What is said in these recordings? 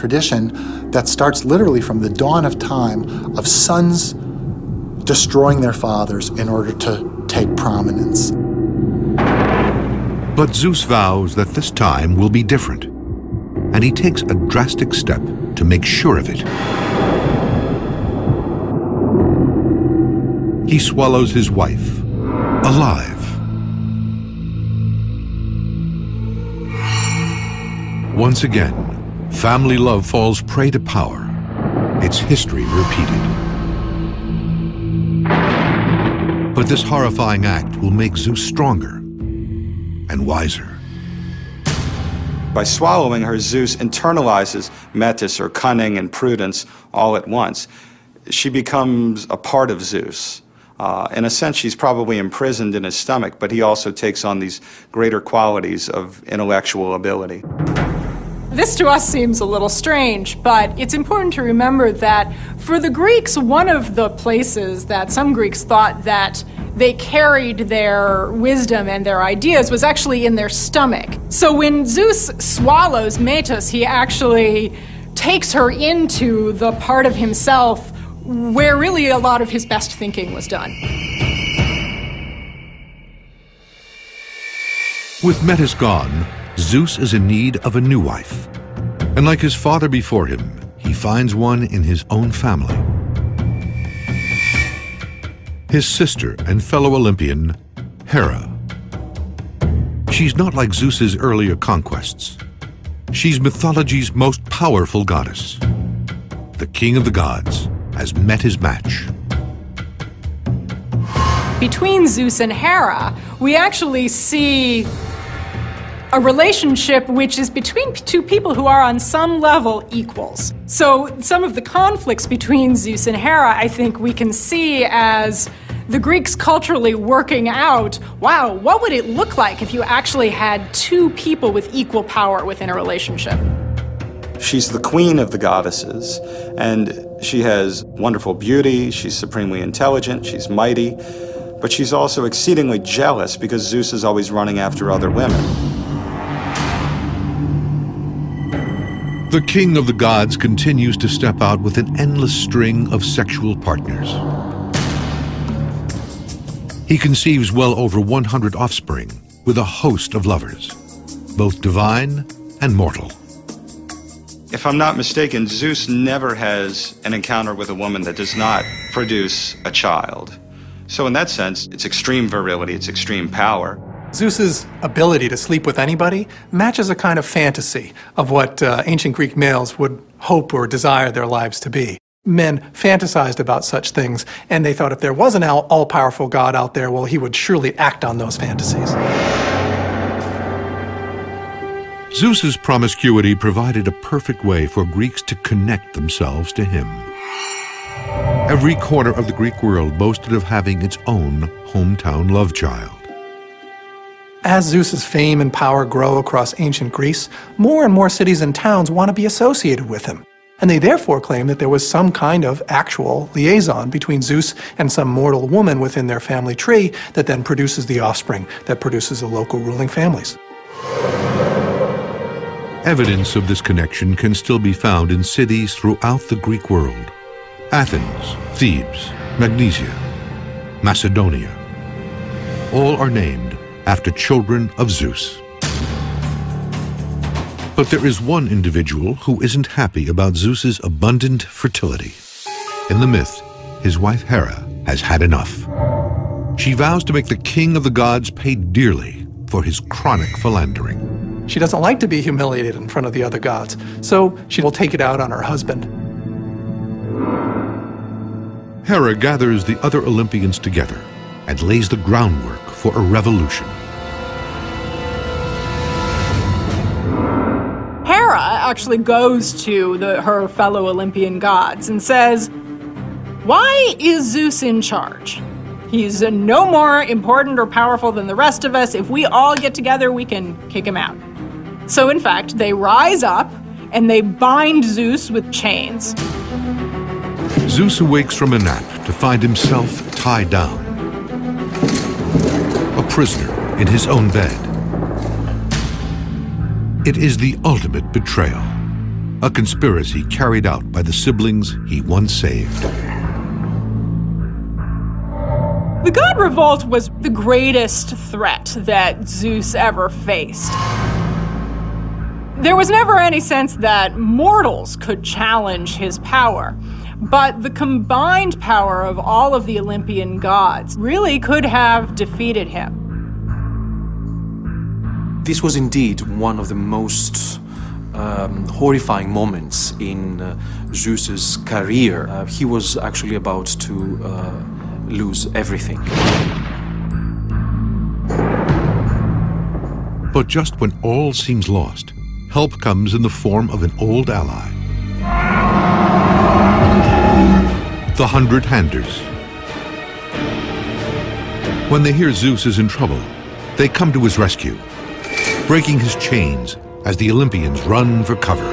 tradition that starts literally from the dawn of time of sons destroying their fathers in order to take prominence. But Zeus vows that this time will be different, and he takes a drastic step to make sure of it. He swallows his wife, alive. Once again, family love falls prey to power, its history repeated. But this horrifying act will make Zeus stronger and wiser. By swallowing her, Zeus internalizes Metis, or cunning and prudence, all at once. She becomes a part of Zeus. In a sense, she's probably imprisoned in his stomach, but he also takes on these greater qualities of intellectual ability. This to us seems a little strange, but it's important to remember that for the Greeks, one of the places that some Greeks thought that they carried their wisdom and their ideas was actually in their stomach. So when Zeus swallows Metis, he actually takes her into the part of himself where really a lot of his best thinking was done. With Metis gone, Zeus is in need of a new wife. And like his father before him, he finds one in his own family. His sister and fellow Olympian, Hera. She's not like Zeus's earlier conquests. She's mythology's most powerful goddess. The king of the gods has met his match. Between Zeus and Hera, we actually see a relationship which is between two people who are on some level equals. So some of the conflicts between Zeus and Hera, I think we can see as the Greeks culturally working out, wow, what would it look like if you actually had two people with equal power within a relationship? She's the queen of the goddesses, and she has wonderful beauty, she's supremely intelligent, she's mighty, but she's also exceedingly jealous because Zeus is always running after other women. The king of the gods continues to step out with an endless string of sexual partners. He conceives well over 100 offspring with a host of lovers, both divine and mortal. If I'm not mistaken, Zeus never has an encounter with a woman that does not produce a child. So in that sense, it's extreme virility, it's extreme power. Zeus's ability to sleep with anybody matches a kind of fantasy of what ancient Greek males would hope or desire their lives to be. Men fantasized about such things, and they thought if there was an all-powerful god out there, well, he would surely act on those fantasies. Zeus's promiscuity provided a perfect way for Greeks to connect themselves to him. Every corner of the Greek world boasted of having its own hometown love child. As Zeus's fame and power grow across ancient Greece, more and more cities and towns want to be associated with him. And they therefore claim that there was some kind of actual liaison between Zeus and some mortal woman within their family tree that then produces the offspring that produces the local ruling families. Evidence of this connection can still be found in cities throughout the Greek world. Athens, Thebes, Magnesia, Macedonia. All are named after children of Zeus. But there is one individual who isn't happy about Zeus's abundant fertility. In the myth, his wife Hera has had enough. She vows to make the king of the gods pay dearly for his chronic philandering. She doesn't like to be humiliated in front of the other gods, so she will take it out on her husband. Hera gathers the other Olympians together and lays the groundwork for a revolution. Hera actually goes to her fellow Olympian gods and says, "Why is Zeus in charge? He's no more important or powerful than the rest of us. If we all get together, we can kick him out." So in fact, they rise up and they bind Zeus with chains. Zeus awakes from a nap to find himself tied down, a prisoner in his own bed. It is the ultimate betrayal, a conspiracy carried out by the siblings he once saved. The god revolt was the greatest threat that Zeus ever faced. There was never any sense that mortals could challenge his power, but the combined power of all of the Olympian gods really could have defeated him. This was indeed one of the most horrifying moments in Zeus's career. He was actually about to lose everything. But just when all seems lost, help comes in the form of an old ally. The 100-handers. When they hear Zeus is in trouble, they come to his rescue, breaking his chains as the Olympians run for cover.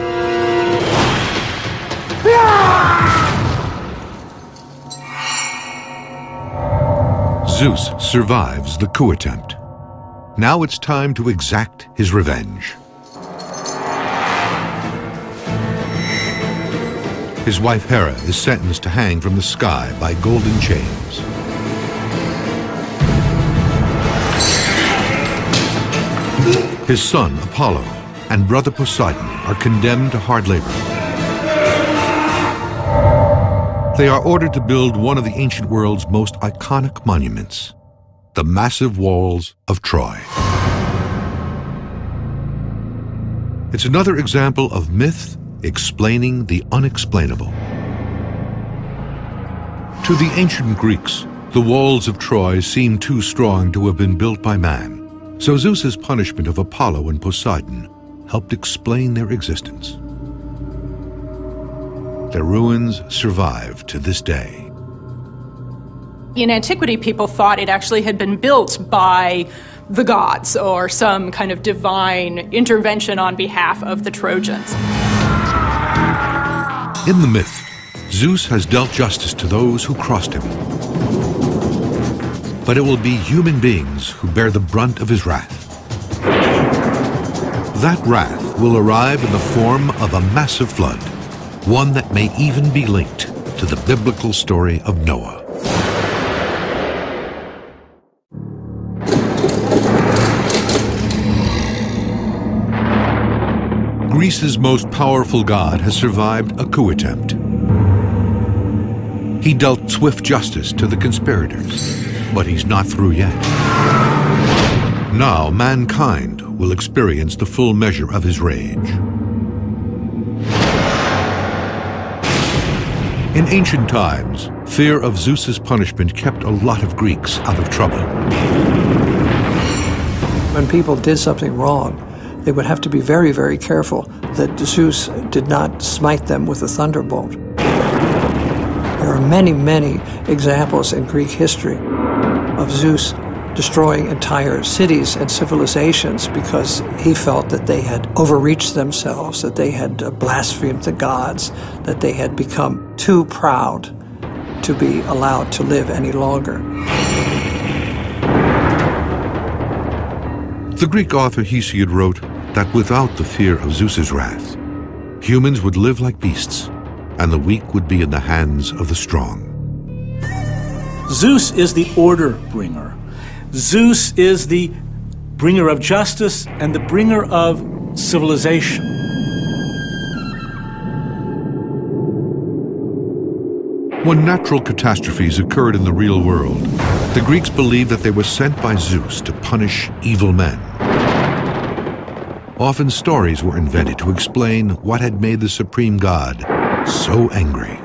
Zeus survives the coup attempt. Now it's time to exact his revenge. His wife Hera is sentenced to hang from the sky by golden chains. His son Apollo and brother Poseidon are condemned to hard labor. They are ordered to build one of the ancient world's most iconic monuments, the massive walls of Troy. It's another example of myth explaining the unexplainable. To the ancient Greeks, the walls of Troy seemed too strong to have been built by man, so Zeus's punishment of Apollo and Poseidon helped explain their existence. Their ruins survive to this day. In antiquity, people thought it actually had been built by the gods or some kind of divine intervention on behalf of the Trojans. In the myth, Zeus has dealt justice to those who crossed him. But it will be human beings who bear the brunt of his wrath. That wrath will arrive in the form of a massive flood, one that may even be linked to the biblical story of Noah. Greece's most powerful god has survived a coup attempt. He dealt swift justice to the conspirators, but he's not through yet. Now mankind will experience the full measure of his rage. In ancient times, fear of Zeus's punishment kept a lot of Greeks out of trouble. When people did something wrong, they would have to be very, very careful that Zeus did not smite them with a thunderbolt. There are many, many examples in Greek history of Zeus destroying entire cities and civilizations because he felt that they had overreached themselves, that they had blasphemed the gods, that they had become too proud to be allowed to live any longer. The Greek author Hesiod wrote that without the fear of Zeus's wrath, humans would live like beasts, and the weak would be in the hands of the strong. Zeus is the order bringer. Zeus is the bringer of justice and the bringer of civilization. When natural catastrophes occurred in the real world, the Greeks believed that they were sent by Zeus to punish evil men. Often stories were invented to explain what had made the supreme god so angry.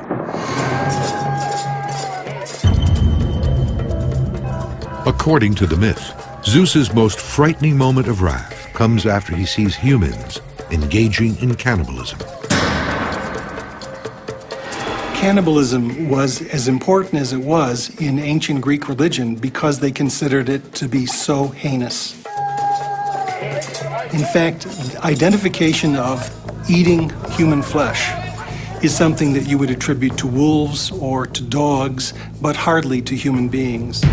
According to the myth, Zeus's most frightening moment of wrath comes after he sees humans engaging in cannibalism. Cannibalism was as important as it was in ancient Greek religion because they considered it to be so heinous. In fact, identification of eating human flesh is something that you would attribute to wolves or to dogs, but hardly to human beings.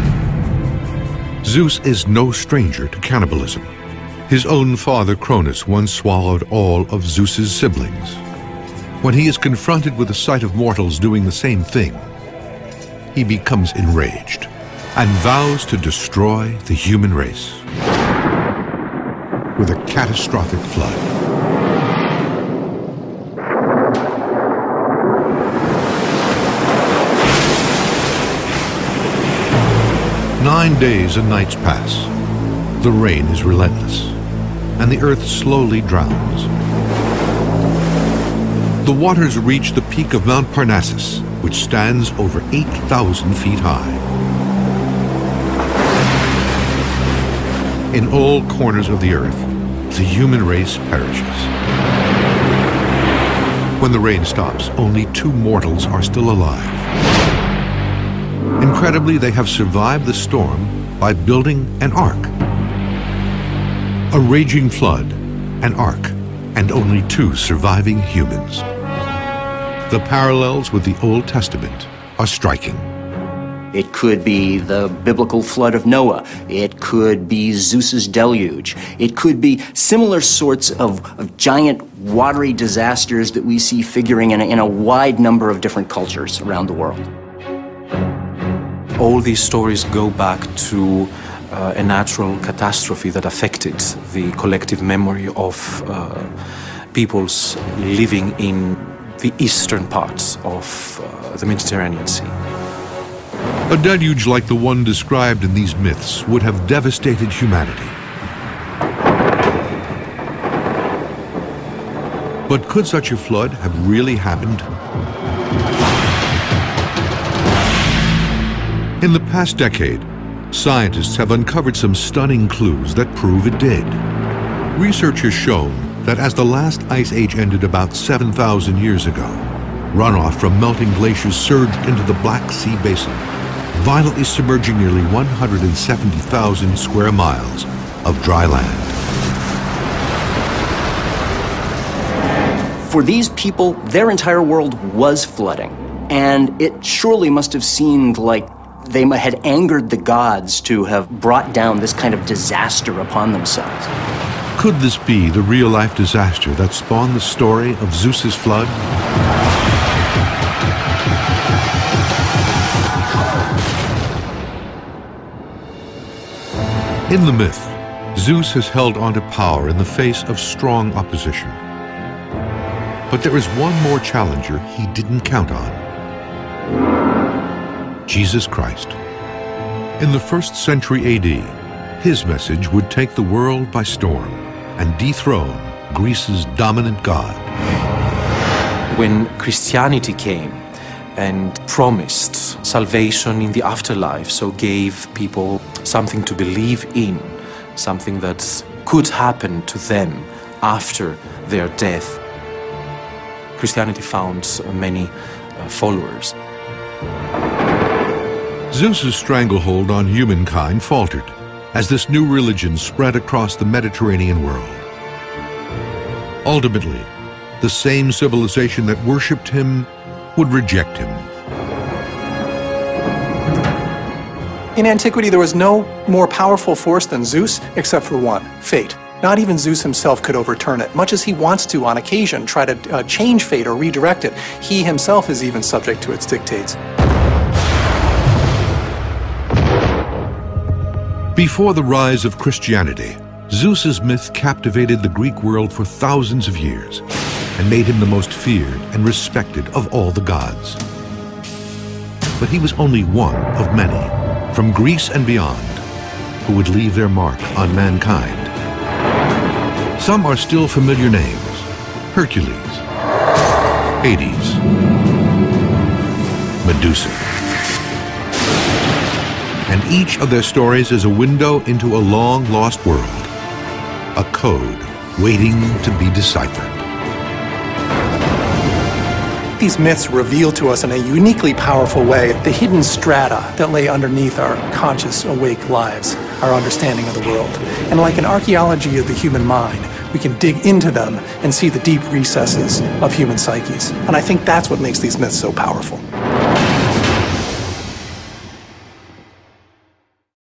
Zeus is no stranger to cannibalism. His own father Cronus once swallowed all of Zeus's siblings. When he is confronted with the sight of mortals doing the same thing, he becomes enraged and vows to destroy the human race with a catastrophic flood. Nine days and nights pass. The rain is relentless, and the earth slowly drowns. The waters reach the peak of Mount Parnassus, which stands over 8,000 feet high. In all corners of the earth, the human race perishes. When the rain stops, only 2 mortals are still alive. Incredibly, they have survived the storm by building an ark. A raging flood, an ark, and only 2 surviving humans. The parallels with the Old Testament are striking. It could be the biblical flood of Noah. It could be Zeus's deluge. It could be similar sorts of giant watery disasters that we see figuring in a wide number of different cultures around the world. All these stories go back to a natural catastrophe that affected the collective memory of peoples living in the eastern parts of the Mediterranean Sea. A deluge like the one described in these myths would have devastated humanity. But could such a flood have really happened? In the past decade, scientists have uncovered some stunning clues that prove it did. Research has shown that as the last ice age ended about 7,000 years ago, runoff from melting glaciers surged into the Black Sea basin, violently submerging nearly 170,000 square miles of dry land. For these people, their entire world was flooding, and it surely must have seemed like they had angered the gods to have brought down this kind of disaster upon themselves. Could this be the real-life disaster that spawned the story of Zeus's flood? In the myth, Zeus has held on to power in the face of strong opposition. But there is one more challenger he didn't count on. Jesus Christ. In the 1st century AD, his message would take the world by storm and dethrone Greece's dominant god. When Christianity came and promised salvation in the afterlife, so gave people something to believe in, something that could happen to them after their death, Christianity found many followers. Zeus's stranglehold on humankind faltered as this new religion spread across the Mediterranean world. Ultimately, the same civilization that worshipped him would reject him. In antiquity, there was no more powerful force than Zeus, except for one, fate. Not even Zeus himself could overturn it. Much as he wants to, on occasion, try to change fate or redirect it, he himself is even subject to its dictates. Before the rise of Christianity, Zeus's myth captivated the Greek world for thousands of years and made him the most feared and respected of all the gods. But he was only one of many, from Greece and beyond, who would leave their mark on mankind. Some are still familiar names: Hercules, Hades, Medusa. And each of their stories is a window into a long-lost world, a code waiting to be deciphered. These myths reveal to us in a uniquely powerful way the hidden strata that lay underneath our conscious, awake lives, our understanding of the world. And like an archaeology of the human mind, we can dig into them and see the deep recesses of human psyches. And I think that's what makes these myths so powerful.